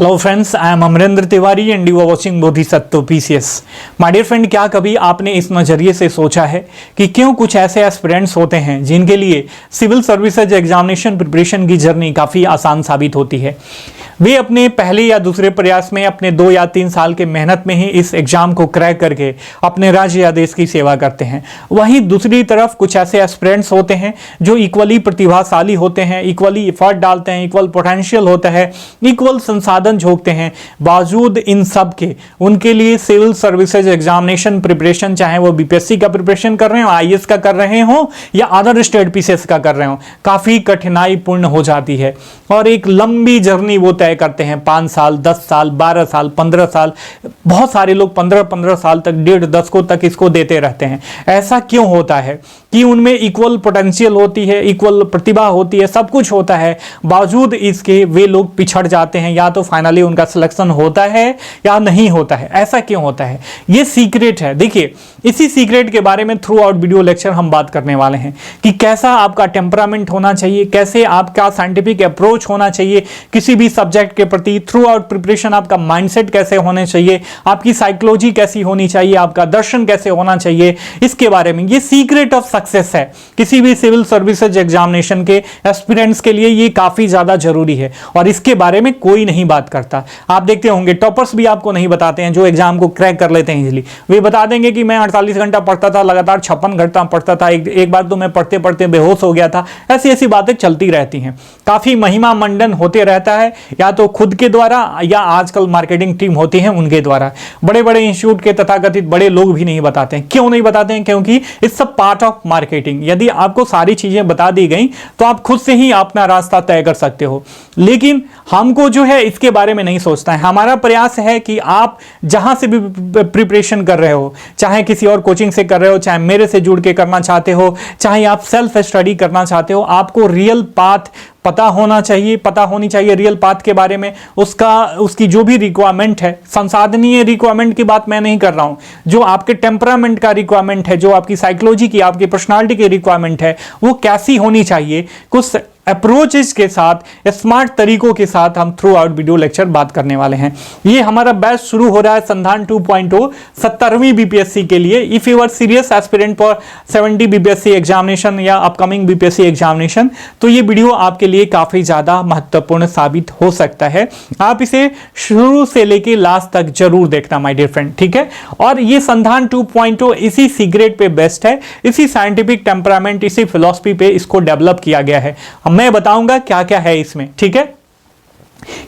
Hello friends, I am Amrendra Tiwari and you are watching Bodhisattva PCS. My dear friend, क्या कभी आपने इस नज़रिए से सोचा है कि क्यों कुछ ऐसे एस्पिरेंट्स होते हैं जिनके लिए सिविल सर्विसेज एग्जामिनेशन प्रिपरेशन की जर्नी काफ़ी आसान साबित होती है। वे अपने पहले या दूसरे प्रयास में, अपने 2 या 3 साल के मेहनत में ही इस एग्जाम को क्रैक करके अपने राज्य या देश की सेवा करते हैं। वहीं दूसरी तरफ कुछ ऐसे एस्पिरेंट्स होते हैं जो इक्वली प्रतिभाशाली होते हैं, इक्वली एफर्ट डालते हैं, इक्वल पोटेंशियल होता है, इक्वल संसाधन झोंकते हैं। बावजूद इन सब के उनके लिए सिविल सर्विसेज एग्जामिनेशन प्रिपरेशन, चाहे वो बीपीएससी का प्रिपरेशन कर रहे हो, आईएएस का कर रहे हो या अदर स्टेट पीसीएस का कर रहे हो, काफ़ी कठिनाई पूर्ण हो जाती है और एक लंबी जर्नी वो तय करते हैं। 5 साल, 10 साल, 12 साल, 15 साल, बहुत सारे लोग 15-15 साल तक, 1.5 दशकों तक इसको देते रहते हैं। ऐसा क्यों होता है कि उनमें इक्वल पोटेंशियल होती है, इक्वल प्रतिभा होती है, सब कुछ होता है, बावजूद इसके वे लोग पिछड़ जाते हैं, या तो फाइनली उनका सिलेक्शन होता है या नहीं होता है। ऐसा क्यों होता है? ये सीक्रेट है। देखिए, इसी सीक्रेट के बारे में थ्रू आउट वीडियो लेक्चर हम बात करने वाले हैं कि कैसा आपका टेम्परामेंट होना चाहिए, कैसे आपका साइंटिफिक अप्रोच होना चाहिए किसी भी सब्जेक्ट के प्रति, थ्रू आउट प्रिपरेशन आपका माइंडसेट कैसे होने चाहिए, आपकी साइकोलॉजी कैसी होनी चाहिए, आपका दर्शन कैसे होना चाहिए, इसके बारे में। ये सीक्रेट ऑफ सक्सेस है किसी भी सिविल सर्विसेज एग्जामिनेशन के एस्पिरेंट्स के लिए। ये काफी ज्यादा जरूरी है और इसके बारे में कोई नहीं बात करता। आप देखते होंगे टॉपर्स भी आपको नहीं बताते हैं, जो एग्जाम को क्रैक कर लेते हैं इजीली। वे बता देंगे कि मैं 48 घंटा पढ़ता था, लगातार 56 घंटा पढ़ता था, एक बार तो मैं पढ़ते पढ़ते बेहोश हो गया था। ऐसी ऐसी बातें चलती रहती हैं। काफी महिमा मंडन होते रहता है, या तो खुद के द्वारा या आजकल मार्केटिंग टीम होती है उनके द्वारा। बड़े बड़े इंस्टीट्यूट के तथाकथित बड़े लोग भी नहीं बताते हैं। क्यों नहीं बताते हैं? क्योंकि it's a part of marketing. यदि आपको सारी चीजें बता दी गई तो आप खुद से ही अपना रास्ता तय कर सकते हो, लेकिन हमको जो है इसके बारे में नहीं सोचता है। हमारा प्रयास है कि आप जहां से भी प्रिपरेशन कर रहे हो, चाहे किसी और कोचिंग से कर रहे हो, चाहे मेरे से जुड़ के करना चाहते हो, चाहे आप सेल्फ स्टडी करना चाहते हो, आपको रियल पाथ पता होना चाहिए, पता होनी चाहिए रियल पाथ के बारे में। उसकी जो भी रिक्वायरमेंट है, संसाधनीय रिक्वायरमेंट की बात मैं नहीं कर रहा हूं, जो आपके टेम्परामेंट का रिक्वायरमेंट है, जो आपकी साइकोलॉजी की, आपकी पर्सनालिटी की रिक्वायरमेंट है, वो कैसी होनी चाहिए, कुछ अप्रोचेस के साथ, स्मार्ट तरीकों के साथ हम थ्रू आउट वीडियो लेक्चर बात करने वाले हैं। ये हमारा बैच शुरू हो रहा है संधान 2.0 17वीं बीपीएससी के लिए। If you are serious aspirant for 70 BPSC examination या अपकमिंग बीपीएससी एग्जामिनेशन, तो ये वीडियो आपके लिए काफी ज्यादा महत्वपूर्ण साबित हो सकता है। आप इसे शुरू से लेके लास्ट तक जरूर देखना माय डियर फ्रेंड, ठीक है? और ये संधान 2.0 इसी सीक्रेट पे बेस्ट है, इसी साइंटिफिक टेम्परामेंट, इसी फिलॉसफी पे इसको डेवलप किया गया है। मैं बताऊंगा क्या क्या है इसमें, ठीक है?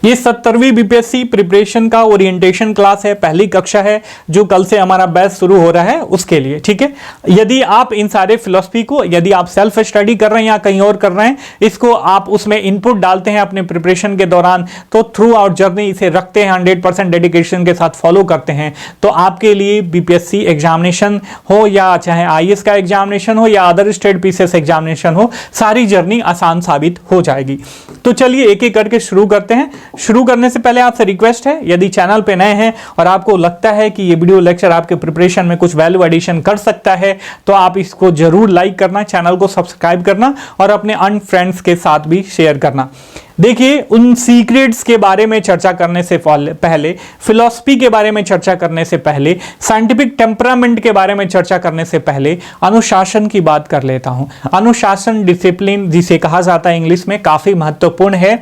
ये 70वीं बीपीएससी प्रिपरेशन का ओरिएंटेशन क्लास है, पहली कक्षा है जो कल से हमारा बैच शुरू हो रहा है उसके लिए, ठीक है? यदि आप इन सारे फिलॉसफी को, यदि आप सेल्फ स्टडी कर रहे हैं या कहीं और कर रहे हैं, इसको आप उसमें इनपुट डालते हैं अपने प्रिपरेशन के दौरान, तो थ्रू आउट जर्नी इसे रखते हैं, 100% डेडिकेशन के साथ फॉलो करते हैं, तो आपके लिए बीपीएससी एग्जामिनेशन हो या चाहे आईएएस का एग्जामिनेशन हो या अदर स्टेट पीसीएस एग्जामिनेशन हो, सारी जर्नी आसान साबित हो जाएगी। तो चलिए एक एक करके शुरू करते हैं। शुरू करने से पहले आपसे रिक्वेस्ट है, यदि चैनल पे नए हैं और आपको लगता है कि ये वीडियो लेक्चर आपके प्रिपरेशन में कुछ वैल्यू एडिशन कर सकता है, तो आप इसको जरूर लाइक करना, चैनल को सब्सक्राइब करना और अपने अन्य फ्रेंड्स के साथ भी शेयर करना। देखिए, उन सीक्रेट्स के बारे में चर्चा करने से पहले, फिलॉसफी के बारे में चर्चा करने से पहले, साइंटिफिक टेम्परामेंट के बारे में चर्चा करने से पहले अनुशासन की बात कर लेता हूं। अनुशासन, डिसिप्लिन जिसे कहा जाता है इंग्लिश में, काफी महत्वपूर्ण है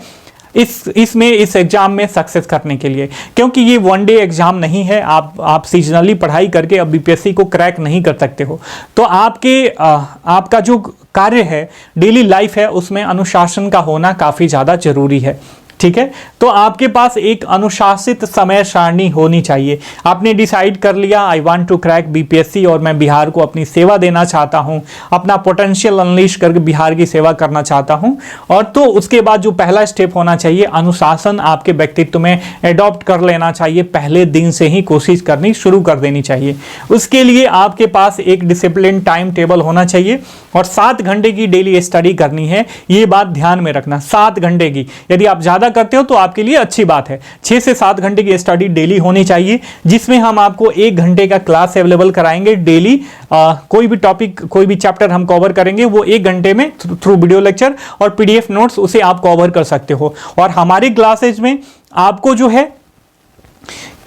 इस एग्जाम में सक्सेस करने के लिए, क्योंकि ये वन डे एग्जाम नहीं है। आप सीजनली पढ़ाई करके अब बीपीएससी को क्रैक नहीं कर सकते हो। तो आपका जो कार्य है, डेली लाइफ है, उसमें अनुशासन का होना काफी ज्यादा जरूरी है, ठीक है? तो आपके पास एक अनुशासित समय सारणी होनी चाहिए। आपने डिसाइड कर लिया, I want to crack BPSC और मैं बिहार को अपनी सेवा देना चाहता हूं, अपना पोटेंशियल अनलीश करके बिहार की सेवा करना चाहता हूं, और तो उसके बाद जो पहला स्टेप होना चाहिए, अनुशासन आपके व्यक्तित्व में एडॉप्ट कर लेना चाहिए। पहले दिन से ही कोशिश करनी शुरू कर देनी चाहिए। उसके लिए आपके पास एक डिसिप्लिन टाइम टेबल होना चाहिए और 7 घंटे की डेली स्टडी करनी है। ये बात ध्यान में रखना, 7 घंटे की। यदि आप ज्यादा करते हो तो आपके लिए अच्छी बात है। 6 से 7 घंटे की स्टडी डेली होनी चाहिए, जिसमें हम आपको 1 घंटे का क्लास अवेलेबल कराएंगे डेली। कोई भी टॉपिक, कोई भी चैप्टर हम कवर करेंगे, वो 1 घंटे में थ्रू वीडियो लेक्चर और पीडीएफ नोट्स उसे आप कवर कर सकते हो। और हमारी क्लासेज में आपको जो है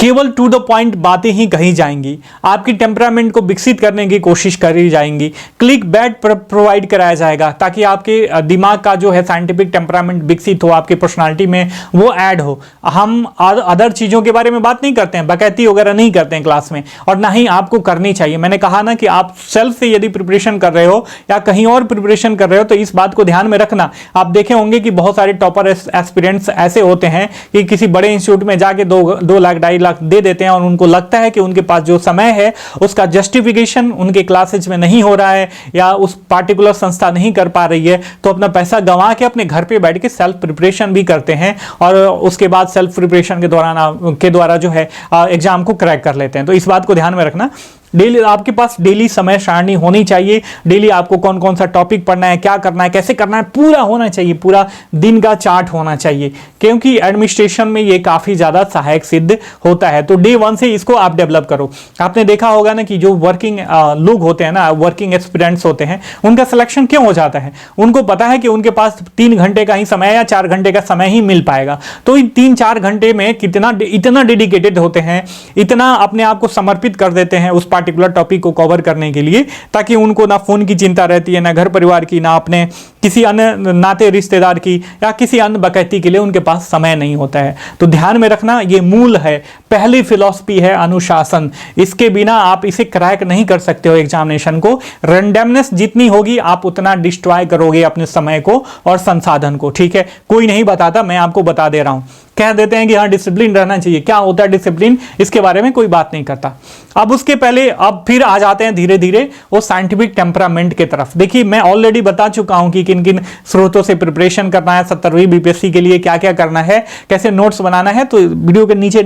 केवल टू द पॉइंट बातें ही कही जाएंगी, आपकी टेम्परामेंट को विकसित करने की कोशिश करी जाएंगी, क्लिक बैट प्रोवाइड कराया जाएगा ताकि आपके दिमाग का जो है साइंटिफिक टेम्परामेंट विकसित हो, आपकी पर्सनालिटी में वो ऐड हो। हम अदर चीज़ों के बारे में बात नहीं करते हैं, बकैती वगैरह नहीं करते हैं क्लास में, और ना ही आपको करनी चाहिए। मैंने कहा ना कि आप सेल्फ से यदि प्रिपरेशन कर रहे हो या कहीं और प्रिपरेशन कर रहे हो तो इस बात को ध्यान में रखना। आप देखे होंगे कि बहुत सारे टॉपर एस्पिरेंट्स ऐसे होते हैं कि किसी बड़े इंस्टीट्यूट में जाके 2 लाख 2.5 लाख दे देते हैं और उनको लगता है कि उनके पास जो समय है उसका जस्टिफिकेशन उनके क्लासेज में नहीं हो रहा है या उस पार्टिकुलर संस्था नहीं कर पा रही है, तो अपना पैसा गंवा के अपने घर पे बैठ के सेल्फ प्रिपरेशन भी करते हैं और उसके बाद सेल्फ प्रिपरेशन के द्वारा जो है एग्जाम को क्रैक कर लेते हैं। तो इस बात को ध्यान में रखना। डेली आपके पास डेली समय सारणी होनी चाहिए। डेली आपको कौन कौन सा टॉपिक पढ़ना है, क्या करना है, कैसे करना है, पूरा होना चाहिए, पूरा दिन का चार्ट होना चाहिए, क्योंकि एडमिनिस्ट्रेशन में ये काफ़ी ज़्यादा सहायक सिद्ध होता है। तो डे 1 से इसको आप डेवलप करो। आपने देखा होगा ना कि जो वर्किंग लोग होते हैं ना, वर्किंग एक्सपीरियंस होते हैं, उनका सिलेक्शन क्यों हो जाता है? उनको पता है कि उनके पास 3 घंटे का ही समय या 4 घंटे का समय ही मिल पाएगा। तो इन 3-4 घंटे में इतना डेडिकेटेड होते हैं, इतना अपने आप को समर्पित कर देते हैं उस पार्टिकुलर टॉपिक को कवर करने के लिए, ताकि उनको ना फोन की चिंता रहती है, ना घर परिवार की, ना अपने किसी अन्य नाते रिश्तेदार की या किसी अन्य बकैती के लिए उनके पास समय नहीं होता है। तो ध्यान में रखना, ये मूल है, पहली फिलॉसफी है अनुशासन। इसके बिना आप इसे क्रैक नहीं कर सकते हो एग्जामिनेशन को। रैंडमनेस जितनी होगी आप उतना डिस्ट्रॉय करोगे अपने समय को और संसाधन को। ठीक है, कोई नहीं बताता, मैं आपको बता दे रहा हूं। कह देते हैं कि हाँ डिसिप्लिन रहना चाहिए, क्या होता है डिसिप्लिन, इसके बारे में कोई बात नहीं करता। अब उसके पहले अब फिर आ जाते हैं धीरे धीरे वो साइंटिफिक टेम्परामेंट की तरफ। देखिए मैं ऑलरेडी बता चुका हूं कि किन किन स्रोतों से प्रिपरेशन करना है, 17वीं बीपीएससी के लिए क्या क्या करना है, कैसे नोट्स बनाना है। तो वीडियो के नीचे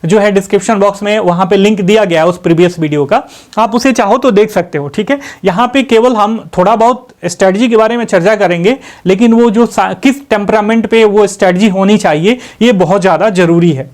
जो है डिस्क्रिप्शन बॉक्स में वहां पे लिंक दिया गया है उस प्रीवियस वीडियो का, आप उसे चाहो तो देख सकते हो। ठीक है, यहाँ पे केवल हम थोड़ा बहुत स्ट्रेटजी के बारे में चर्चा करेंगे, लेकिन वो जो किस टेम्परामेंट पे वो स्ट्रेटजी होनी चाहिए ये बहुत ज्यादा जरूरी है।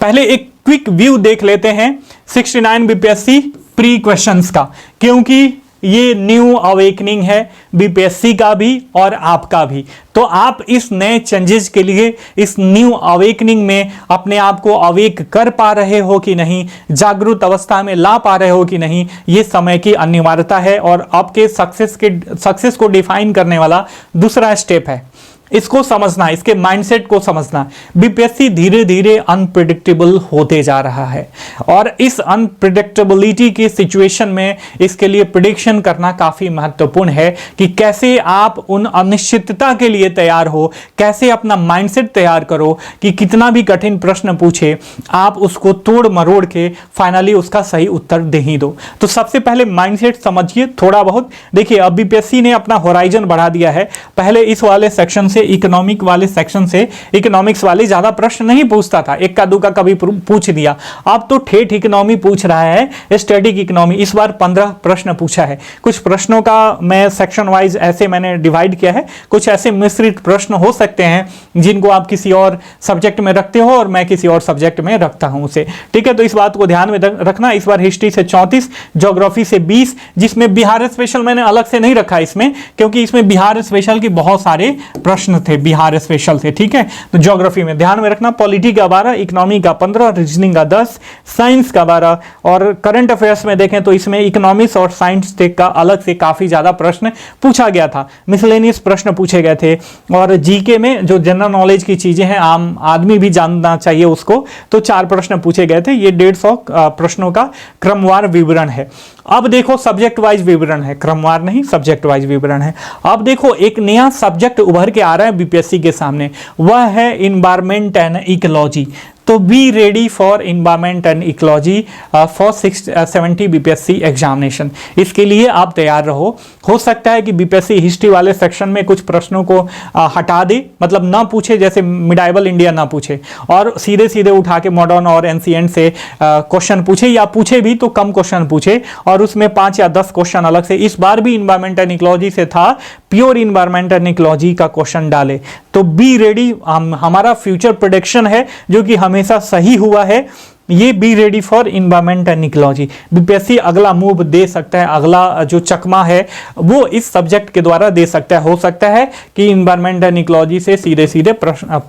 पहले एक क्विक व्यू देख लेते हैं 69 बीपीएससी प्री क्वेश्चंस का, क्योंकि ये न्यू अवेकनिंग है बीपीएससी का भी और आपका भी। तो आप इस नए चेंजेस के लिए, इस न्यू अवेकनिंग में अपने आप को अवेक कर पा रहे हो कि नहीं, जागरूक अवस्था में ला पा रहे हो कि नहीं, ये समय की अनिवार्यता है और आपके सक्सेस को डिफाइन करने वाला दूसरा स्टेप है। इसको समझना, इसके माइंडसेट को समझना। बीपीएससी धीरे धीरे अनप्रिडिक्टेबल होते जा रहा है और इस अनप्रिडिक्टेबिलिटी की सिचुएशन में इसके लिए प्रिडिक्शन करना काफी महत्वपूर्ण है कि कैसे आप उन अनिश्चितता के लिए तैयार हो, कैसे अपना माइंडसेट तैयार करो कि कितना भी कठिन प्रश्न पूछे आप उसको तोड़ मरोड़ के फाइनली उसका सही उत्तर दे ही दो। तो सबसे पहले माइंडसेट समझिए थोड़ा बहुत। देखिए अब बीपीएससी ने अपना होराइजन बढ़ा दिया है। पहले इस वाले सेक्शन से, इकोनॉमिक वाले सेक्शन से, इकोनॉमिक्स वाले ज्यादा प्रश्न नहीं पूछता था, एक का दो का कभी पूछ दिया। अब तो ठेठ इकोनॉमी पूछ रहा है, स्टैटिक इकोनॉमी। इस बार 15 प्रश्न पूछा है। कुछ प्रश्नों का मैं सेक्शन वाइज ऐसे मैंने डिवाइड किया है, कुछ ऐसे मिश्रित प्रश्न हो सकते हैं जिनको आप किसी और सब्जेक्ट में रखते हो और मैं किसी और सब्जेक्ट में रखता हूं उसे। ठीक है, तो इस बात को ध्यान में रखना। इस बार हिस्ट्री से 34, ज्योग्राफी से 20, जिसमें बिहार स्पेशल मैंने अलग से नहीं रखा इसमें, क्योंकि इसमें बिहार स्पेशल के बहुत सारे प्रश्न थे, बिहार स्पेशल थे। ठीक है, तो ज्योग्राफी में ध्यान में रखना। पॉलिटी का 12, इकोनॉमी का 15, रीजनिंग का 10, साइंस का 12 और करंट अफेयर्स में देखें तो इसमें इकोनॉमिक्स और साइंस का अलग से काफी ज्यादा प्रश्न पूछा गया था। मिसलेनियस प्रश्न पूछे गए थे और जीके में जो जनरल नॉलेज की चीजें हैं, आम आदमी भी जानना चाहिए उसको, तो 4 प्रश्न पूछे गए थे। ये 150 प्रश्नों का क्रमवार विवरण है। अब देखो सब्जेक्ट वाइज विवरण है, क्रमवार नहीं, सब्जेक्ट वाइज विवरण है। अब देखो एक नया सब्जेक्ट उभर के आ रहा है बीपीएससी के सामने, वह है इन्वायरमेंट एंड इकोलॉजी। तो be ready for environment and ecology for 670 BPSC examination. इसके लिए आप तैयार रहो। हो सकता है कि बीपीएससी हिस्ट्री वाले सेक्शन में कुछ प्रश्नों को हटा दे, मतलब ना पूछे, जैसे मिडाइवल इंडिया ना पूछे और सीधे सीधे उठा के मॉडर्न और एंशिएंट से क्वेश्चन पूछे, या पूछे भी तो कम क्वेश्चन पूछे और उसमें 5 या 10 क्वेश्चन अलग से। इस बार भी इन्वायरमेंट एंड इकोलॉजी से था, प्योर इन्वायरमेंट एंड इकोलॉजी का क्वेश्चन डाले। तो बी रेडी हमारा फ्यूचर प्रेडिक्शन है जो कि हमेशा सही हुआ है। ये be ready for environment and ecology. BPSC अगला मूव दे सकता है, अगला जो चकमा है वो इस सब्जेक्ट के द्वारा दे सकता है। हो सकता है कि इन्वायरमेंट एंड इकोलॉजी से सीधे सीधे प्रश्न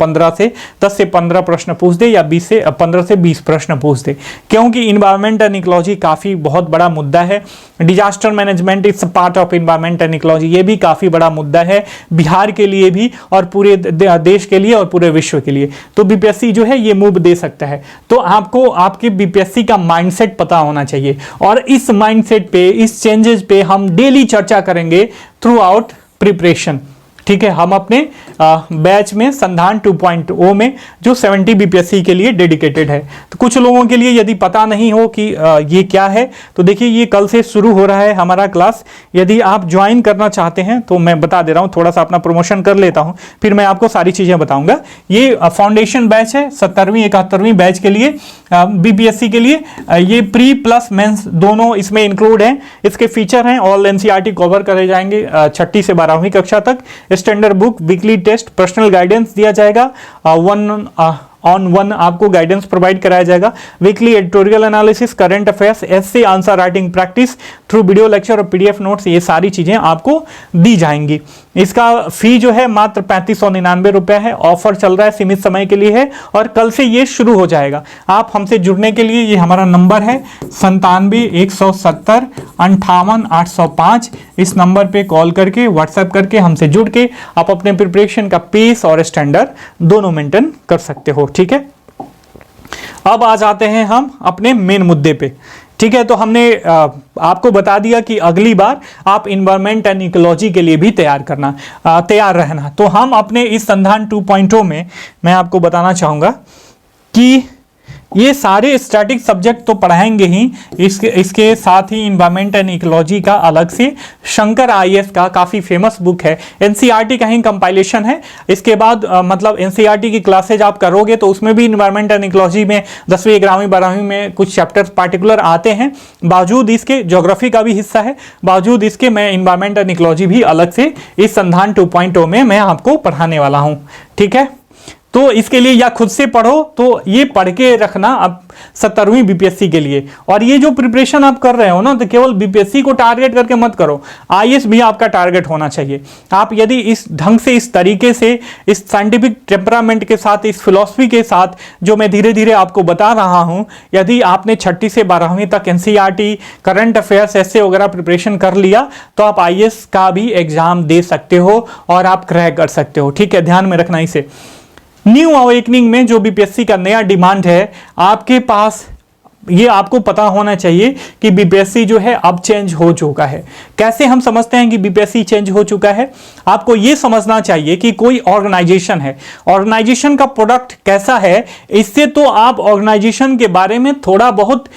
10 से 15 प्रश्न पूछ दे या 15 से 20 प्रश्न पूछ दे, क्योंकि इन्वायरमेंट एंड इकोलॉजी काफी बहुत बड़ा मुद्दा है। Disaster management is part of environment and ecology, ये भी काफी बड़ा मुद्दा है बिहार के लिए भी और पूरे देश के लिए और पूरे विश्व के लिए। तो बीपीएससी जो है ये मूव दे सकता है। तो आपको आपके बीपीएससी का माइंडसेट पता होना चाहिए और इस माइंडसेट पे, इस चेंजेस पे हम डेली चर्चा करेंगे थ्रू आउट प्रिपरेशन। ठीक है, हम अपने बैच में संधान 2.0 में जो 70 बीपीएससी के लिए डेडिकेटेड है। तो कुछ लोगों के लिए यदि पता नहीं हो कि ये क्या है, तो देखिए ये कल से शुरू हो रहा है हमारा क्लास। यदि आप ज्वाइन करना चाहते हैं तो मैं बता दे रहा हूं, थोड़ा सा अपना प्रमोशन कर लेता हूं, फिर मैं आपको सारी चीजें बताऊंगा। ये फाउंडेशन बैच है 70वीं 71वीं बैच के लिए, बीपीएससी के लिए। ये प्री प्लस मेंस दोनों इसमें इंक्लूड हैं। इसके फीचर हैं ऑल एनसीईआरटी कवर करे जाएंगे 6ठी से 12वीं कक्षा तक। Standard book, weekly test, personal guidance दिया जाएगा, ऑन वन आपको गाइडेंस प्रोवाइड कराया जाएगा। Weekly editorial analysis, current affairs, essay, answer writing practice through video lecture और पीडीएफ नोट्स, ये सारी चीजें आपको दी जाएंगी। इसका फी जो है मात्र 3599 रुपए है। ऑफर चल रहा है, सीमित समय के लिए है और कल से ये शुरू हो जाएगा। आप हमसे जुड़ने के लिए ये हमारा नंबर है 97 170 58 805। इस नंबर पे कॉल करके, व्हाट्सएप करके हमसे जुड़ के आप अपने प्रिपरेशन का पेस और स्टैंडर्ड दोनों मेंटेन कर सकते हो। ठीक है, अब आ जाते हैं हम अपने मेन मुद्दे पे। ठीक है, तो हमने आपको बता दिया कि अगली बार आप इन्वायरमेंट एंड इकोलॉजी के लिए भी तैयार रहना। तो हम अपने इस संधान 2.0 में मैं आपको बताना चाहूंगा कि ये सारे स्टैटिक सब्जेक्ट तो पढ़ाएंगे ही, इसके साथ ही इन्वायरमेंट एंड इकोलॉजी का अलग से शंकर आईएएस का काफ़ी फेमस बुक है, एनसीईआरटी का ही कंपाइलेशन है। इसके बाद मतलब एनसीईआरटी की क्लासेज आप करोगे तो उसमें भी इन्वायरमेंट एंड इकोलॉजी में 10वीं 11वीं 12वीं में कुछ चैप्टर्स पार्टिकुलर आते हैं। बावजूद इसके ज्योग्राफी का भी हिस्सा है, बावजूद इसके मैं इन्वायरमेंट एंड इकोलॉजी भी अलग से इस संधान 2.0 में मैं आपको पढ़ाने वाला हूँ। ठीक है, तो इसके लिए या खुद से पढ़ो, तो ये पढ़ के रखना अब 70वीं बीपीएससी के लिए। और ये जो प्रिपरेशन आप कर रहे हो ना, तो केवल बीपीएससी को टारगेट करके मत करो, आईएएस भी आपका टारगेट होना चाहिए। आप यदि इस ढंग से, इस तरीके से, इस साइंटिफिक टेम्परामेंट के साथ, इस फिलॉसफी के साथ जो मैं धीरे धीरे आपको बता रहा हूं, यदि आपने 6ठी से 12वीं तक एनसीईआरटी, करंट अफेयर्स, ऐसे वगैरह प्रिपरेशन कर लिया, तो आप आईएएस का भी एग्जाम दे सकते हो और आप क्रैक कर सकते हो। ठीक है, ध्यान में रखना इसे। न्यू अवेकनिंग में जो बीपीएससी का नया डिमांड है आपके पास, ये आपको पता होना चाहिए कि बीपीएससी जो है अब चेंज हो चुका है। कैसे हम समझते हैं कि बीपीएससी चेंज हो चुका है? आपको ये समझना चाहिए कि कोई ऑर्गेनाइजेशन है, ऑर्गेनाइजेशन का प्रोडक्ट कैसा है, इससे तो आप ऑर्गेनाइजेशन के बारे में थोड़ा बहुत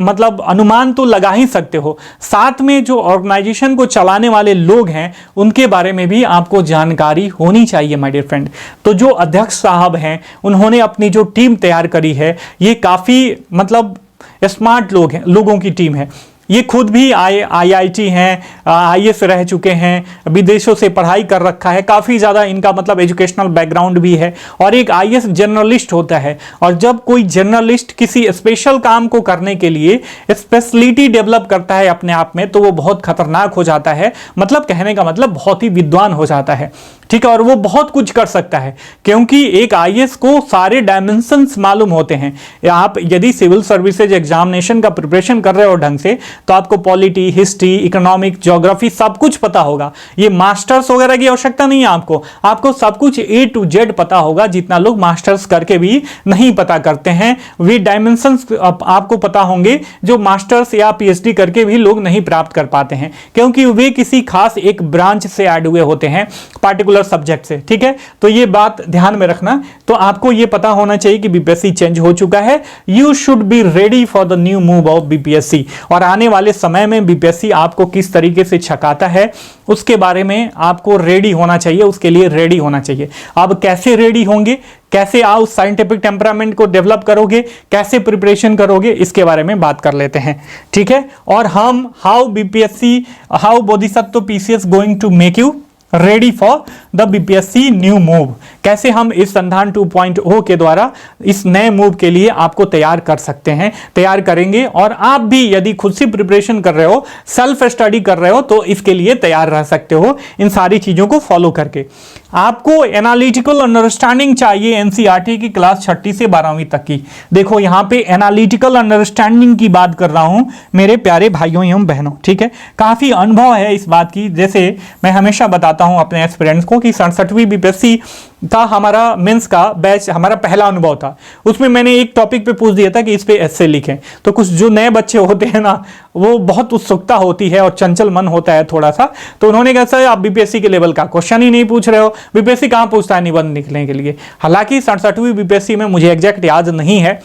मतलब अनुमान तो लगा ही सकते हो। साथ में जो ऑर्गेनाइजेशन को चलाने वाले लोग हैं उनके बारे में भी आपको जानकारी होनी चाहिए माय डियर फ्रेंड। तो जो अध्यक्ष साहब हैं उन्होंने अपनी जो टीम तैयार करी है, ये काफ़ी मतलब स्मार्ट लोग हैं, लोगों की टीम है। ये खुद भी आईआईटी हैं, आईएएस रह चुके हैं, विदेशों से पढ़ाई कर रखा है, काफ़ी ज़्यादा इनका मतलब एजुकेशनल बैकग्राउंड भी है। और एक आईएएस जर्नलिस्ट होता है, और जब कोई जर्नलिस्ट किसी स्पेशल काम को करने के लिए स्पेशलिटी डेवलप करता है अपने आप में, तो वो बहुत खतरनाक हो जाता है। मतलब कहने का मतलब बहुत ही विद्वान हो जाता है। ठीक है, और वो बहुत कुछ कर सकता है, क्योंकि एक आईएएस को सारे डायमेंशंस मालूम होते हैं। आप यदि सिविल सर्विसेज एग्जामिनेशन का प्रिपरेशन कर रहे हो ढंग से, तो आपको पॉलिटी, हिस्ट्री, इकोनॉमिक, ज्योग्राफी सब कुछ पता होगा। ये मास्टर्स वगैरह की आवश्यकता नहीं है आपको सब कुछ A to Z पता होगा। जितना लोग मास्टर्स करके भी नहीं पता करते हैं, वे डायमेंशंस आपको पता होंगे जो मास्टर्स या पीएचडी करके भी लोग नहीं प्राप्त कर पाते हैं, क्योंकि वे किसी खास एक ब्रांच से ऐड हुए होते हैं, पार्टिकुलर सब्जेक्ट से। ठीक है, तो ये बात ध्यान में रखना। तो आपको ये पता होना चाहिए कि बीपीएससी चेंज हो चुका है। You should be ready for the new move of BPSC. और आने वाले समय में बीपीएससी आपको किस तरीके से छकाता है उसके बारे में आपको रेडी होना चाहिए, उसके लिए रेडी होना चाहिए। अब कैसे रेडी होंगे, कैसे आप उस साइंटिफिक टेम्परामेंट को डेवलप करोगे, कैसे प्रिपरेशन करोगे, इसके बारे में बात कर लेते हैं। ठीक है, और हम how Bodhisattva PCS going to make you ready for the BPSC new move. कैसे हम इस संधान 2.0 के द्वारा इस नए मूव के लिए आपको तैयार कर सकते हैं, तैयार करेंगे। और आप भी यदि खुद से प्रिपरेशन कर रहे हो, सेल्फ स्टडी कर रहे हो, तो इसके लिए तैयार रह सकते हो इन सारी चीजों को फॉलो करके। आपको एनालिटिकल अंडरस्टैंडिंग चाहिए एनसीईआरटी की क्लास 6ठी से 12वीं तक की। देखो यहां पे एनालिटिकल अंडरस्टैंडिंग की बात कर रहा हूं मेरे प्यारे भाइयों एवं बहनों, ठीक है। काफी अनुभव है इस बात की। जैसे मैं हमेशा बताता हूं अपने एस्पिरेंट्स को कि 67वीं बीपीएससी का हमारा मेंस का बैच हमारा पहला अनुभव था। उसमें मैंने एक टॉपिक पे पूछ दिया था कि इस पे एस्से लिखें। तो कुछ जो नए बच्चे होते हैं ना, वो बहुत उत्सुकता होती है और चंचल मन होता है थोड़ा सा, तो उन्होंने कहा सर आप बीपीएससी के लेवल का क्वेश्चन ही नहीं पूछ रहे हो, बीपीएससी कहां पूछता है निबंध लिखने के लिए। हालांकि 67वीं बीपीएससी में मुझे एग्जैक्ट याद नहीं है,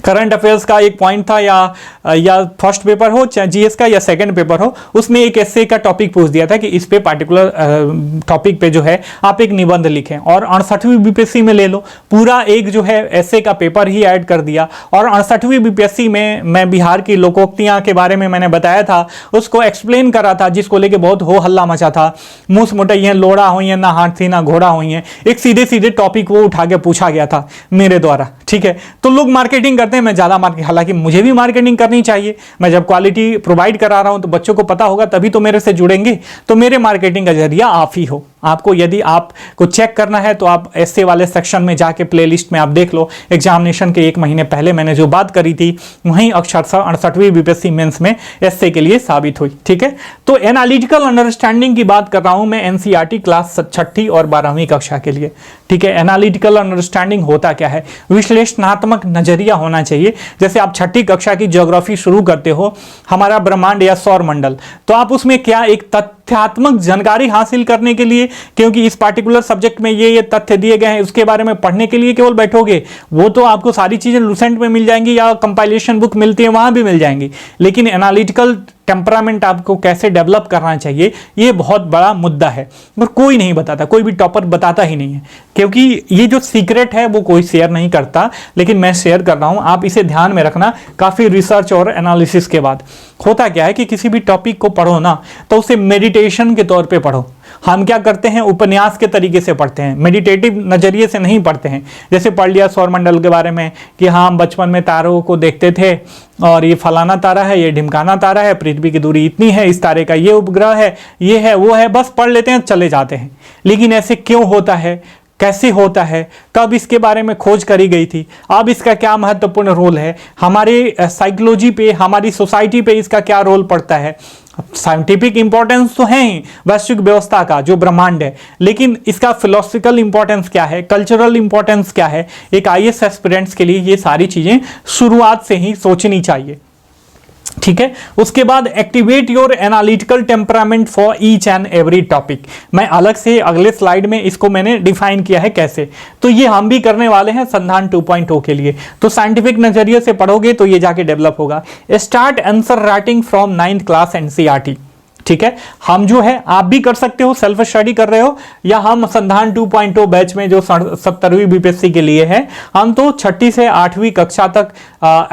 करंट अफेयर्स का एक पॉइंट था या फर्स्ट पेपर हो चाहे जीएस का या सेकंड पेपर हो, उसमें एक एस्से का टॉपिक पूछ दिया था कि इस पे पार्टिकुलर टॉपिक पे जो है आप एक निबंध लिखें। और 68वीं बीपीएससी में ले लो, पूरा एक जो है एस्से का पेपर ही ऐड कर दिया। और 68वीं बीपीएससी में मैं बिहार की लोकोक्तियां के बारे में मैंने बताया था, उसको एक्सप्लेन करा था, जिसको लेके बहुत हो हल्ला मचा था। मूस मोटाई है, लोड़ा हुई है, ना हाथी ना घोड़ा हुई है, एक सीधे सीधे टॉपिक वो उठा के पूछा गया था मेरे द्वारा, ठीक है। तो लोग मार्केटिंग करते हैं, मैं ज्यादा मार्केटिंग, हालांकि मुझे भी मार्केटिंग करनी चाहिए। मैं जब क्वालिटी प्रोवाइड करा रहा हूं तो बच्चों को पता होगा, तभी तो मेरे से जुड़ेंगे। तो मेरे मार्केटिंग का जरिया आप ही हो। आपको यदि आपको चेक करना है तो आप ऐसे वाले सेक्शन में जाके प्लेलिस्ट में आप देख लो। एग्जामिनेशन के 1 महीने पहले मैंने जो बात करी थी वहीं अक्षरशः 68वीं बीपीएससी मेंस में एस्से के लिए साबित हुई, ठीक है। तो एनालिटिकल अंडरस्टैंडिंग की बात कर रहा हूं मैं एनसीईआरटी क्लास 6ठी और 12वीं कक्षा के लिए, ठीक है। एनालिटिकल अंडरस्टैंडिंग होता क्या है? विश्लेषणात्मक नजरिया होना चाहिए। जैसे आप 6ठी कक्षा की ज्योग्राफी शुरू करते हो, हमारा ब्रह्मांड या सौर मंडल, तो आप उसमें क्या एक तथ्यात्मक जानकारी हासिल करने के लिए, क्योंकि इस पार्टिकुलर सब्जेक्ट में ये तथ्य दिए गए हैं, उसके बारे में पढ़ने के लिए केवल बैठोगे, वो तो आपको सारी चीजें लुसेंट में मिल जाएंगी या कंपाइलेशन बुक मिलती है वहां भी मिल जाएंगी। लेकिन एनालिटिकल टेम्परामेंट आपको कैसे डेवलप करना चाहिए, ये बहुत बड़ा मुद्दा है और कोई नहीं बताता, कोई भी टॉपर बताता ही नहीं है, क्योंकि ये जो सीक्रेट है वो कोई शेयर नहीं करता। लेकिन मैं शेयर कर रहा हूं, आप इसे ध्यान में रखना। काफी रिसर्च और एनालिसिस के बाद होता क्या है कि किसी भी टॉपिक को पढ़ो ना, तो उसे मेडिटेशन के तौर पे पढ़ो। हम क्या करते हैं, उपन्यास के तरीके से पढ़ते हैं, मेडिटेटिव नजरिए से नहीं पढ़ते हैं। जैसे पढ़ लिया सौरमंडल के बारे में कि हाँ हम बचपन में तारों को देखते थे और ये फलाना तारा है, ये ढिमकाना तारा है, पृथ्वी की दूरी इतनी है, इस तारे का ये उपग्रह है, ये है वो है, बस पढ़ लेते हैं चले जाते हैं। लेकिन ऐसे क्यों होता है, कैसे होता है, कब इसके बारे में खोज करी गई थी, अब इसका क्या महत्वपूर्ण रोल है, हमारे साइकोलॉजी पे, हमारी सोसाइटी पे इसका क्या रोल पड़ता है। साइंटिफिक इंपॉर्टेंस तो है ही वैश्विक व्यवस्था का जो ब्रह्मांड है, लेकिन इसका फिलोसफिकल इंपॉर्टेंस क्या है, कल्चरल इंपॉर्टेंस क्या है, एक आईएएस एस्पिरेंट्स के लिए ये सारी चीजें शुरुआत से ही सोचनी चाहिए, ठीक है। उसके बाद activate your analytical temperament for each and every topic. मैं अलग से अगले स्लाइड में इसको मैंने डिफाइन किया है कैसे, तो ये हम भी करने वाले हैं संधान 2.0 के लिए। तो साइंटिफिक नजरिए से पढ़ोगे तो ये जाके डेवलप होगा। Start answer writing from 9th class NCERT, ठीक है। हम जो है आप भी कर सकते हो, सेल्फ स्टडी कर रहे हो, या हम संधान 2.0 बैच में जो 70वीं बीपीएससी के लिए है, हम तो 6ठी से 8वीं कक्षा तक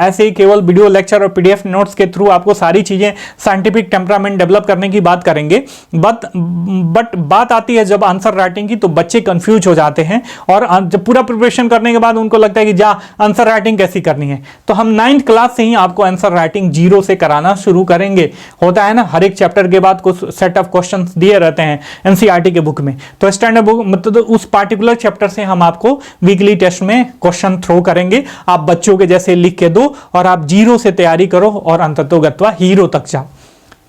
ऐसे ही केवल वीडियो लेक्चर और पीडीएफ नोट्स के थ्रू आपको सारी चीजें साइंटिफिक टेम्परामेंट डेवलप करने की बात करेंगे। बट बात आती है जब आंसर राइटिंग की, तो बच्चे कंफ्यूज हो जाते हैं और जब पूरा प्रिपरेशन करने के बाद उनको लगता है कि जा आंसर राइटिंग कैसी करनी है। तो हम 9th क्लास से ही आपको आंसर राइटिंग 0 से कराना शुरू करेंगे। होता है ना, हर एक चैप्टर के बाद कुछ सेट ऑफ क्वेश्चंस दिए रहते हैं एनसीईआरटी के बुक में, तो स्टैंडर्ड बुक मतलब उस पार्टिकुलर चैप्टर से हम आपको वीकली टेस्ट में क्वेश्चन थ्रो करेंगे। आप बच्चों के जैसे लिख के दो और आप 0 से तैयारी करो और अंततोगत्वा हीरो तक जाओ,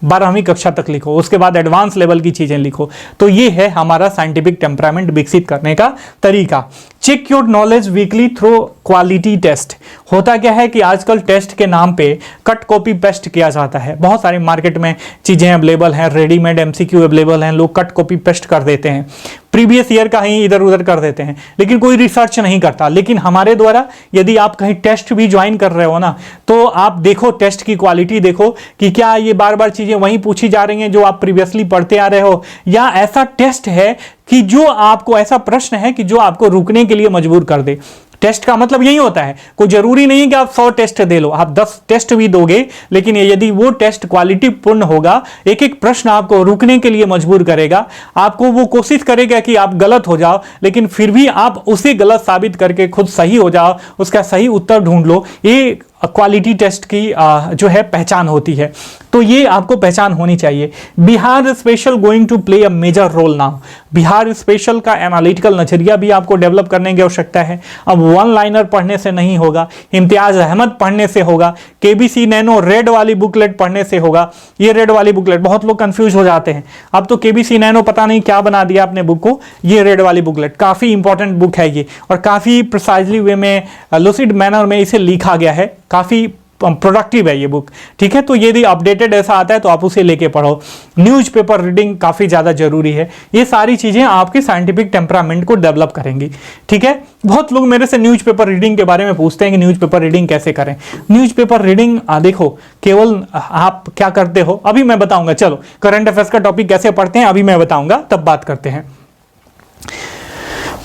12वीं कक्षा तक लिखो, उसके बाद एडवांस लेवल की चीजें लिखो। तो ये है हमारा साइंटिफिक टेम्परामेंट विकसित करने का तरीका। Check your knowledge weekly through quality test. होता क्या है कि आजकल टेस्ट के नाम पे कट कॉपी पेस्ट किया जाता है। बहुत सारी मार्केट में चीजें अवेलेबल हैं, रेडीमेड एमसीक्यू अवेलेबल हैं, लोग कट कॉपी पेस्ट कर देते हैं, प्रीवियस ईयर का ही इधर उधर कर देते हैं, लेकिन कोई रिसर्च नहीं करता। लेकिन हमारे द्वारा यदि आप कहीं टेस्ट भी ज्वाइन कर रहे हो ना, तो आप देखो टेस्ट की क्वालिटी देखो कि क्या ये बार बार चीजें वहीं पूछी जा रही हैं जो आप प्रीवियसली पढ़ते आ रहे हो, या ऐसा टेस्ट है कि जो आपको, ऐसा प्रश्न है कि जो आपको रुकने के लिए मजबूर कर दे। टेस्ट का मतलब यही होता है, कोई जरूरी नहीं है कि आप 100 टेस्ट दे लो, आप 10 टेस्ट भी दोगे, लेकिन यदि वो टेस्ट क्वालिटी पूर्ण होगा, एक एक प्रश्न आपको रुकने के लिए मजबूर करेगा, आपको वो कोशिश करेगा कि आप गलत हो जाओ, लेकिन फिर भी आप उसे गलत साबित करके खुद सही हो जाओ, उसका सही उत्तर ढूंढ लो। ये क्वालिटी टेस्ट की जो है पहचान होती है। तो ये आपको पहचान होनी चाहिए। Bihar special going to play a major role now. Bihar special का एनालिटिकल नजरिया भी आपको डेवलप करने की आवश्यकता है। अब वन लाइनर पढ़ने से नहीं होगा, इम्तियाज अहमद पढ़ने से होगा, केबीसी नैनो रेड वाली बुकलेट पढ़ने से होगा। ये रेड वाली बुकलेट, बहुत लोग कंफ्यूज हो जाते हैं, अब तो केबीसी नैनो पता नहीं क्या बना दिया अपने बुक को। ये रेड वाली बुकलेट काफी इंपॉर्टेंट बुक है ये, और काफी प्रिसाइजली वे में, लूसिड मैनर में इसे लिखा गया है, काफी प्रोडक्टिव है ये बुक। ठीक है, तो यदि अपडेटेड ऐसा आता है तो आप उसे लेके पढ़ो। न्यूज़पेपर रीडिंग काफी ज्यादा जरूरी है। ये सारी चीजें आपके साइंटिफिक टेम्परामेंट को डेवलप करेंगी। ठीक है, बहुत लोग मेरे से न्यूज़पेपर रीडिंग के बारे में पूछते हैं कि न्यूज़पेपर रीडिंग कैसे करें। न्यूज़पेपर रीडिंग देखो, केवल आप क्या करते हो अभी मैं बताऊंगा। चलो, करंट अफेयर्स का टॉपिक कैसे पढ़ते हैं अभी मैं बताऊंगा, तब बात करते हैं।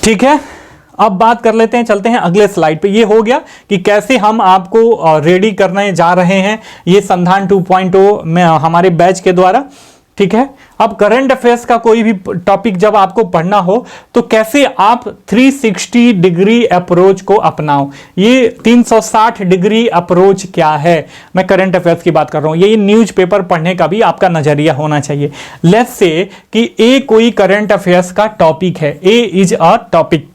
ठीक है, अब बात कर लेते हैं, चलते हैं अगले स्लाइड पे। ये हो गया कि कैसे हम आपको रेडी करने जा रहे हैं ये संधान 2.0 में हमारे बैच के द्वारा। ठीक है, अब करंट अफेयर्स का कोई भी टॉपिक जब आपको पढ़ना हो तो कैसे आप 360 डिग्री अप्रोच को अपनाओ। ये 360 डिग्री अप्रोच क्या है, मैं करंट अफेयर्स की बात कर रहा हूं। ये न्यूज़पेपर पढ़ने का भी आपका नजरिया होना चाहिए। लेट्स से कि ए कोई करंट अफेयर्स का टॉपिक है, ए इज अ टॉपिक।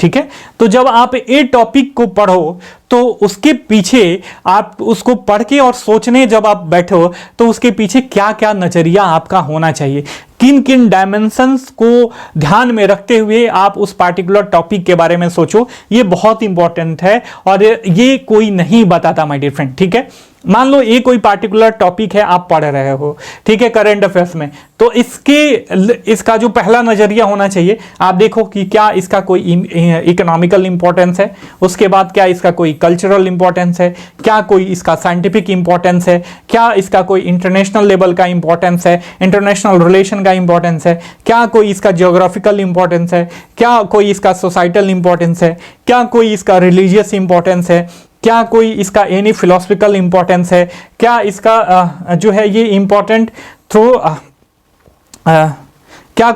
ठीक है, तो जब आप ए टॉपिक को पढ़ो तो उसके पीछे आप उसको पढ़ के और सोचने जब आप बैठो तो उसके पीछे क्या क्या नजरिया आपका होना चाहिए, किन किन डायमेंशंस को ध्यान में रखते हुए आप उस पार्टिकुलर टॉपिक के बारे में सोचो। ये बहुत इंपॉर्टेंट है और ये कोई नहीं बताता माय डियर फ्रेंड। ठीक है, मान लो ये कोई पार्टिकुलर टॉपिक है आप पढ़ रहे हो, ठीक है, करंट अफेयर्स में, तो इसका जो पहला नजरिया होना चाहिए, आप देखो कि क्या इसका कोई इकोनॉमिकल इंपॉर्टेंस है, उसके बाद क्या इसका कोई कल्चरल इंपॉर्टेंस है, क्या कोई इसका साइंटिफिक इंपॉर्टेंस है, क्या इसका कोई इंटरनेशनल लेवल का इंपॉर्टेंस है, इंटरनेशनल रिलेशन का इंपॉर्टेंस है, क्या कोई इसका जियोग्राफिकल इंपॉर्टेंस है, क्या कोई इसका सोसाइटल इंपॉर्टेंस है, क्या कोई इसका रिलीजियस इंपॉर्टेंस है, क्या कोई इसका एनी फिलोसफिकल इंपॉर्टेंस है, क्या इसका जो है ये इंपॉर्टेंट थ्रू क्या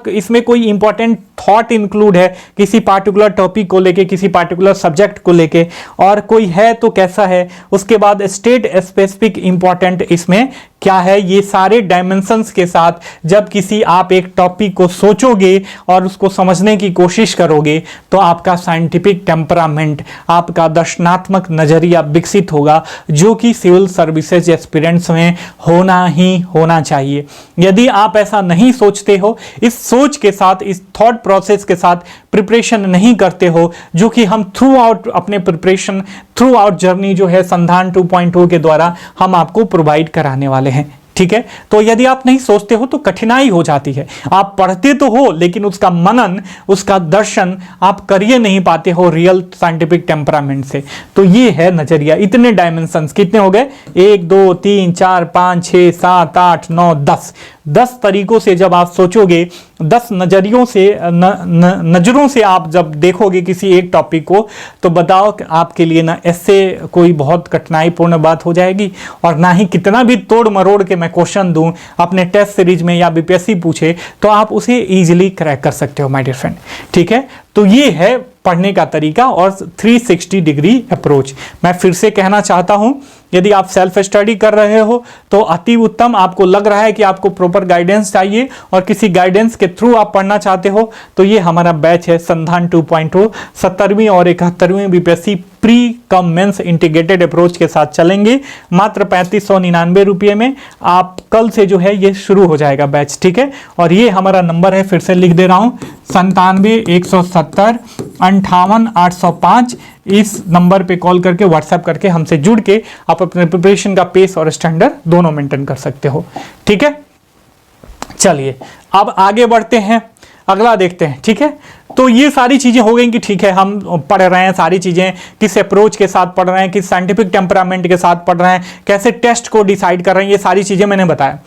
इसमें कोई इंपॉर्टेंट थॉट इंक्लूड है किसी पार्टिकुलर टॉपिक को लेके, किसी पार्टिकुलर सब्जेक्ट को लेके, और कोई है तो कैसा है। उसके बाद स्टेट स्पेसिफिक इंपॉर्टेंट इसमें क्या है। ये सारे डायमेंशंस के साथ जब किसी आप एक टॉपिक को सोचोगे और उसको समझने की कोशिश करोगे तो आपका साइंटिफिक टेम्परामेंट, आपका दर्शनात्मक नजरिया विकसित होगा, जो कि सिविल सर्विसेज एस्पिरेंट्स में होना ही होना चाहिए। यदि आप ऐसा नहीं सोचते हो, इस सोच के साथ, इस थॉट प्रोसेस के साथ प्रिपरेशन नहीं करते हो, जो कि हम थ्रू आउट अपने प्रिपरेशन, थ्रू आउट जर्नी जो है संधान 2.0 के द्वारा हम आपको प्रोवाइड कराने वाले हैं। ठीक है, तो यदि आप नहीं सोचते हो तो कठिनाई हो जाती है। आप पढ़ते तो हो लेकिन उसका मनन, उसका दर्शन आप करिए नहीं पाते हो रियल साइंटिफिक टेम्परामेंट से। तो ये है नजरिया। इतने डायमेंशंस कितने हो गए, 1 2 3 4 5 6 7 8 9 10 तरीकों से जब आप सोचोगे, 10 नजरियों से नजरों से आप जब देखोगे किसी एक टॉपिक को, तो बताओ कि आपके लिए ना इससे कोई बहुत कठिनाईपूर्ण बात हो जाएगी, और ना ही कितना भी तोड़ मरोड़ के मैं क्वेश्चन दूं अपने टेस्ट सीरीज में या बीपीएससी पूछे तो आप उसे इजीली क्रैक कर सकते हो माय डियर फ्रेंड। ठीक है, तो ये है पढ़ने का तरीका और 360 डिग्री अप्रोच। मैं फिर से कहना चाहता हूं, यदि आप सेल्फ स्टडी कर रहे हो तो अति उत्तम, आपको लग रहा है कि आपको प्रॉपर गाइडेंस चाहिए और किसी गाइडेंस के थ्रू आप पढ़ना चाहते हो, तो ये हमारा बैच है संधान 2.0। 70वीं और 71वीं BPSC pre cum mains integrated approach के साथ चलेंगे, मात्र 3599 रुपये में। आप कल से जो है ये शुरू हो जाएगा बैच। ठीक है, और ये हमारा नंबर है, फिर से लिख दे रहा हूं, 97-170-58-805। इस नंबर पे कॉल करके, व्हाट्सएप करके हमसे जुड़ के आप अपने प्रिपरेशन का पेस और स्टैंडर्ड दोनों मेंटेन कर सकते हो। ठीक है, चलिए अब आगे बढ़ते हैं, अगला देखते हैं। ठीक है, तो ये सारी चीजें हो गई कि ठीक है हम पढ़ रहे हैं, सारी चीजें किस अप्रोच के साथ पढ़ रहे हैं, किस साइंटिफिक टेम्परामेंट के साथ पढ़ रहे हैं, कैसे टेस्ट को डिसाइड कर रहे हैं, ये सारी चीजें मैंने बताया।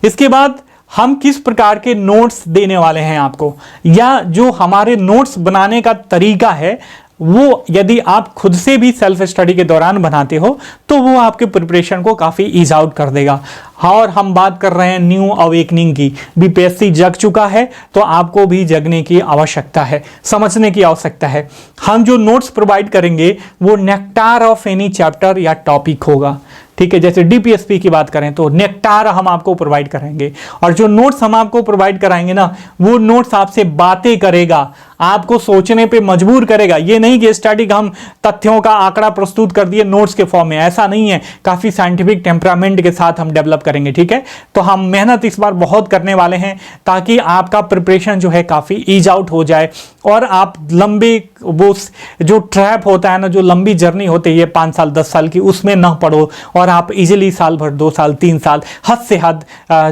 इसके बाद हम किस प्रकार के नोट्स देने वाले हैं आपको, या जो हमारे नोट्स बनाने का तरीका है वो यदि आप खुद से भी सेल्फ स्टडी के दौरान बनाते हो तो वो आपके प्रिपरेशन को काफ़ी ईज आउट कर देगा। और हम बात कर रहे हैं न्यू अवेकनिंग की, बीपीएससी जग चुका है तो आपको भी जगने की आवश्यकता है, समझने की आवश्यकता है। हम जो नोट्स प्रोवाइड करेंगे वो नेक्टार ऑफ एनी चैप्टर या टॉपिक होगा, ठीक है। जैसे डीपीएसपी की बात करें तो नेक्टार हम आपको प्रोवाइड करेंगे, और जो नोट्स हम आपको प्रोवाइड कराएंगे ना वो नोट्स आपसे बातें करेगा, आपको सोचने पे मजबूर करेगा। ये नहीं कि स्टैटिक हम तथ्यों का आंकड़ा प्रस्तुत कर दिए नोट्स के फॉर्म में, ऐसा नहीं है। काफी साइंटिफिक टेम्परामेंट के साथ हम डेवलप करेंगे, ठीक है। तो हम मेहनत इस बार बहुत करने वाले हैं ताकि आपका प्रिपरेशन जो है काफी ईज आउट हो जाए और आप लंबे वो जो ट्रैप होता है ना, जो लंबी जर्नी होती है 5 साल 10 साल की, उसमें ना पड़ो और आप इजीली साल भर 2 साल 3 साल हद से हद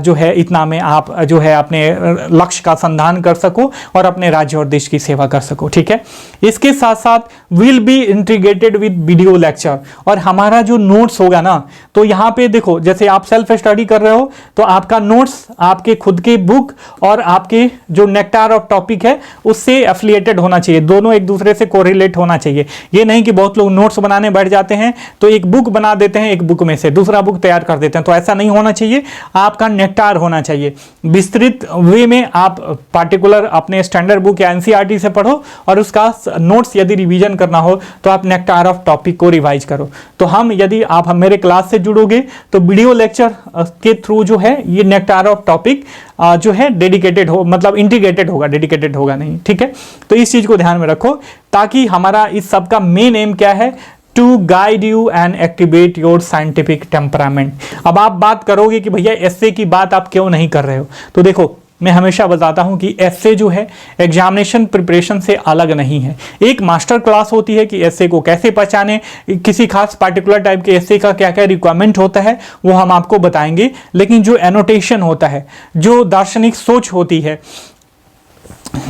जो है इतना में आप जो है अपने लक्ष्य का संधान कर सको और अपने राज्य और देश की सेवा कर सको, ठीक है। इसके साथ साथ will be integrated with video lecture, और हमारा जो नोट्स होगा ना, तो यहाँ पे देखो जैसे आप सेल्फ स्टडी कर रहे हो तो आपका नोट्स आपके खुद के बुक और आपके जो नेक्टार ऑफ टॉपिक है उससे एफिलिएटेड होना चाहिए, दोनों एक दूसरे से कोरिलेट होना चाहिए। ये नहीं कि बहुत लोग नोट्स बनाने बैठ जाते हैं तो एक बुक बना देते हैं, एक बुक में से दूसरा बुक तैयार कर देते हैं, तो ऐसा नहीं होना चाहिए। आपका नेक्टार होना चाहिए, विस्तृत वे में आप पार्टिकुलर अपने स्टैंडर्ड बुक या एनसीईआरटी से पढ़ो और उसका नोट्स यदि रिवीजन करना हो तो आप नेक्टार ऑफ टॉपिक को रिवाइज करो। तो हम यदि आप मेरे क्लास से जुड़ोगे तो वीडियो लेक्चर के थ्रू जो है ये नेक्टार ऑफ टॉपिक जो है डेडिकेटेड हो, मतलब इंटीग्रेटेड होगा, डेडिकेटेड होगा नहीं, ठीक है। तो इस चीज को ध्यान में रखो ताकि हमारा इस सब का मेन एम क्या है, to guide you and activate your scientific temperament. अब आप बात करोगे कि भैया एसए की बात आप क्यों नहीं कर रहे हो, तो देखो मैं हमेशा बताता हूं कि एसए जो है एग्जामिनेशन प्रिपरेशन से अलग नहीं है। एक मास्टर क्लास होती है कि एसए को कैसे पहचाने, किसी खास पार्टिकुलर टाइप के एसए का क्या क्या रिक्वायरमेंट होता है वो हम आपको बताएंगे, लेकिन जो एनोटेशन होता है, जो दार्शनिक सोच होती है,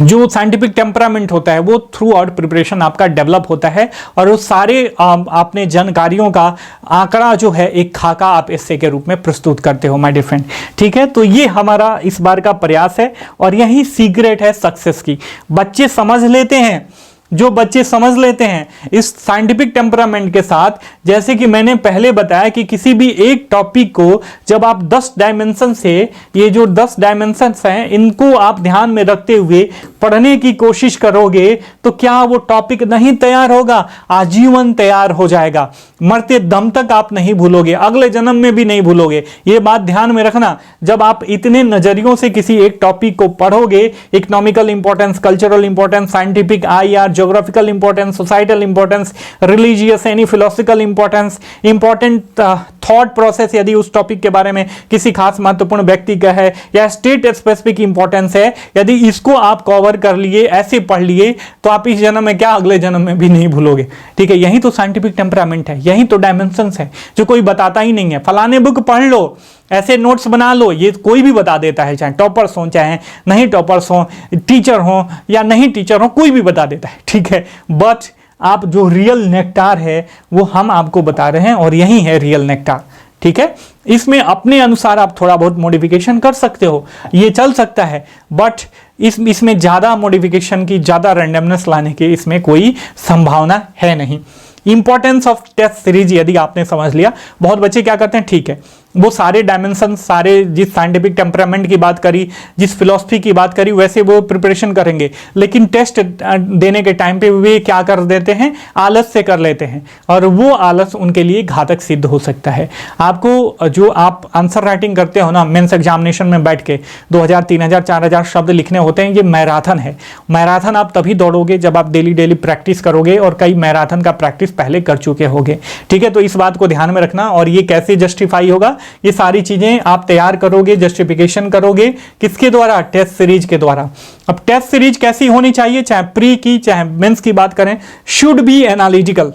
जो साइंटिफिक टेम्परामेंट होता है वो थ्रू आउट प्रिपरेशन आपका डेवलप होता है, और वो सारे आपने जानकारियों का आंकड़ा जो है एक खाका आप एस्से के रूप में प्रस्तुत करते हो माय डियर फ्रेंड, ठीक है। तो ये हमारा इस बार का प्रयास है और यही सीक्रेट है सक्सेस की। बच्चे समझ लेते हैं, जो बच्चे समझ लेते हैं इस साइंटिफिक टेम्परामेंट के साथ, जैसे कि मैंने पहले बताया कि किसी भी एक टॉपिक को जब आप 10 डायमेंशन से, ये जो 10 डायमेंशंस हैं इनको आप ध्यान में रखते हुए पढ़ने की कोशिश करोगे तो क्या वो टॉपिक नहीं तैयार होगा, आजीवन तैयार हो जाएगा। मरते दम तक आप नहीं भूलोगे, अगले जन्म में भी नहीं भूलोगे। ये बात ध्यान में रखना। जब आप इतने नजरियों से किसी एक टॉपिक को पढ़ोगे, economical importance, cultural importance, scientific IR, geographical importance, societal importance, religious any philosophical importance, important thought process यदि उस टॉपिक के बारे में किसी खास महत्वपूर्ण व्यक्ति का है, या स्टेट स्पेसिफिक इंपॉर्टेंस है, यदि इसको आप कवर कर लिए, ऐसे पढ़ लिए, तो आप इस जन्म में क्या अगले जन्म में भी नहीं भूलोगे, ठीक है। यही तो साइंटिफिक टेम्परामेंट है, यही तो डायमेंशंस है जो कोई बताता ही नहीं है। फलाने बुक पढ़ लो, ऐसे नोट्स बना लो, ये कोई भी बता देता है, चाहे टॉपर्स हो चाहे नहीं टॉपर्स हो, टीचर हो या नहीं टीचर हो, कोई भी बता देता है, ठीक है। बट आप जो रियल नेक्टार है वो हम आपको बता रहे हैं और यही है रियल नेक्टार, ठीक है। इसमें अपने अनुसार आप थोड़ा बहुत मॉडिफिकेशन कर सकते हो, ये चल सकता है, बट इसमें ज़्यादा मॉडिफिकेशन की, ज़्यादा रैंडमनेस लाने की इसमें कोई संभावना है नहीं। इंपॉर्टेंस ऑफ टेस्ट सीरीज यदि आपने समझ लिया, बहुत बच्चे क्या करते हैं, ठीक है वो सारे डायमेंशन, सारे जिस साइंटिफिक टेम्परामेंट की बात करी, जिस फिलॉसफी की बात करी, वैसे वो प्रिपरेशन करेंगे, लेकिन टेस्ट देने के टाइम पे वे क्या कर देते हैं, आलस से कर लेते हैं, और वो आलस उनके लिए घातक सिद्ध हो सकता है। आपको जो आप आंसर राइटिंग करते हो ना मेंस एग्जामिनेशन में बैठ के 2000, 3000, 4000 शब्द लिखने होते हैं, ये मैराथन है। मैराथन आप तभी दौड़ोगे जब आप डेली प्रैक्टिस करोगे, और कई मैराथन का प्रैक्टिस पहले कर चुके होगे, ठीक है। तो इस बात को ध्यान में रखना। और ये कैसे जस्टिफाई होगा, ये सारी चीजें आप तैयार करोगे, जस्टिफिकेशन करोगे किसके द्वारा, टेस्ट सीरीज के द्वारा। अब टेस्ट सीरीज कैसी होनी चाहिए, चाहे प्री की चाहे मेंस की बात करें, should be analytical.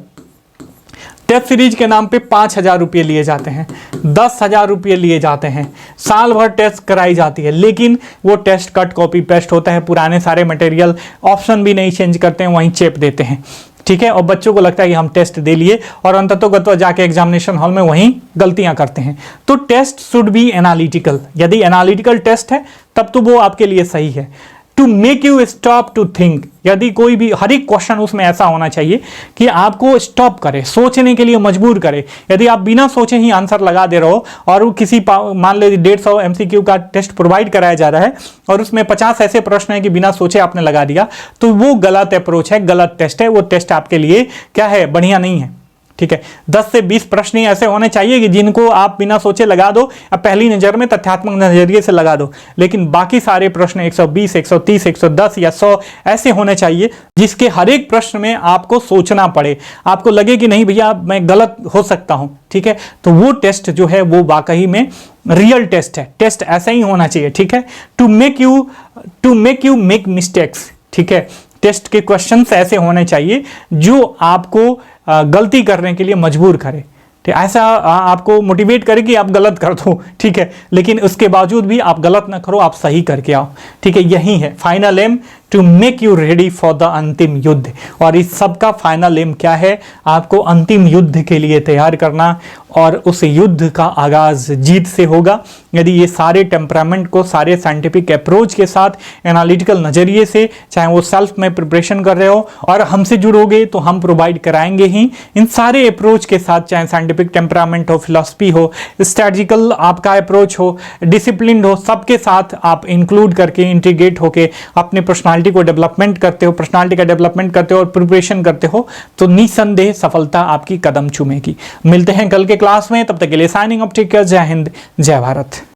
Test series के नाम पे 5000 रुपये लिए जाते हैं, 10,000 रुपये लिए जाते हैं, साल भर टेस्ट कराई जाती है, लेकिन वो टेस्ट कट कॉपी पेस्ट होता है, पुराने सारे मटेरियल, ऑप्शन भी नहीं चेंज करते हैं, वहीं चेप देते हैं, ठीक है, और बच्चों को लगता है कि हम टेस्ट दे लिए और अंततोगत्वा जाके एग्जामिनेशन हॉल में वहीं गलतियां करते हैं। तो टेस्ट शुड बी एनालिटिकल, यदि एनालिटिकल टेस्ट है तब तो वो आपके लिए सही है। To make you stop to think, यदि कोई भी हर एक क्वेश्चन उसमें ऐसा होना चाहिए कि आपको स्टॉप करे, सोचने के लिए मजबूर करे। यदि आप बिना सोचे ही आंसर लगा दे रहे हो और वो किसी मान लीजिए 150 MCQ का टेस्ट प्रोवाइड कराया जा रहा है और उसमें 50 ऐसे प्रश्न हैं कि बिना सोचे आपने लगा दिया, तो वो गलत अप्रोच है, गलत टेस्ट है। वो टेस्ट आपके लिए क्या है, बढ़िया नहीं है। ठीक है, 10 से 20 प्रश्न ही ऐसे होने चाहिए कि जिनको आप बिना सोचे लगा दो, अब पहली नजर में तथ्यात्मक नजरिए से लगा दो, लेकिन बाकी सारे प्रश्न 120, 130, 110 या 100 ऐसे होने चाहिए जिसके हर एक प्रश्न में आपको सोचना पड़े, आपको लगे कि नहीं भैया मैं गलत हो सकता हूं। ठीक है, तो वो टेस्ट जो है वो वाकई में रियल टेस्ट है, टेस्ट ऐसा ही होना चाहिए। ठीक है, to make you make mistakes. ठीक है, टेस्ट के क्वेश्चंस ऐसे होने चाहिए जो आपको गलती करने के लिए मजबूर करे, ठीक, ऐसा आपको मोटिवेट करे कि आप गलत कर दो। ठीक है, लेकिन उसके बावजूद भी आप गलत ना करो, आप सही करके आओ। ठीक है, यही है final aim, to make you ready for the अंतिम युद्ध। और इस सब का फाइनल एम क्या है, आपको अंतिम युद्ध के लिए तैयार करना, और उस युद्ध का आगाज जीत से होगा। यदि ये सारे टेम्परामेंट को सारे साइंटिफिक अप्रोच के साथ एनालिटिकल नजरिए से, चाहे वो सेल्फ में प्रिपरेशन कर रहे हो और हमसे जुड़ोगे तो हम प्रोवाइड कराएंगे ही इन सारे अप्रोच के साथ, चाहे साइंटिफिक टेम्परामेंट हो, फिलॉसफी हो, स्ट्रेटजिकल आपका अप्रोच हो, डिसिप्लिन हो, सबके साथ आप इंक्लूड करके इंटीग्रेट होके अपने पर्सनालिटी को डेवलपमेंट करते हो, पर्सनालिटी का डेवलपमेंट करते हो और प्रिपरेशन करते हो, तो निसंदेह सफलता आपकी कदम चूमेगी। मिलते हैं कल के क्लास में, तब तक के लिए साइनिंग ऑफ, टेक केयर, जय हिंद, जय भारत।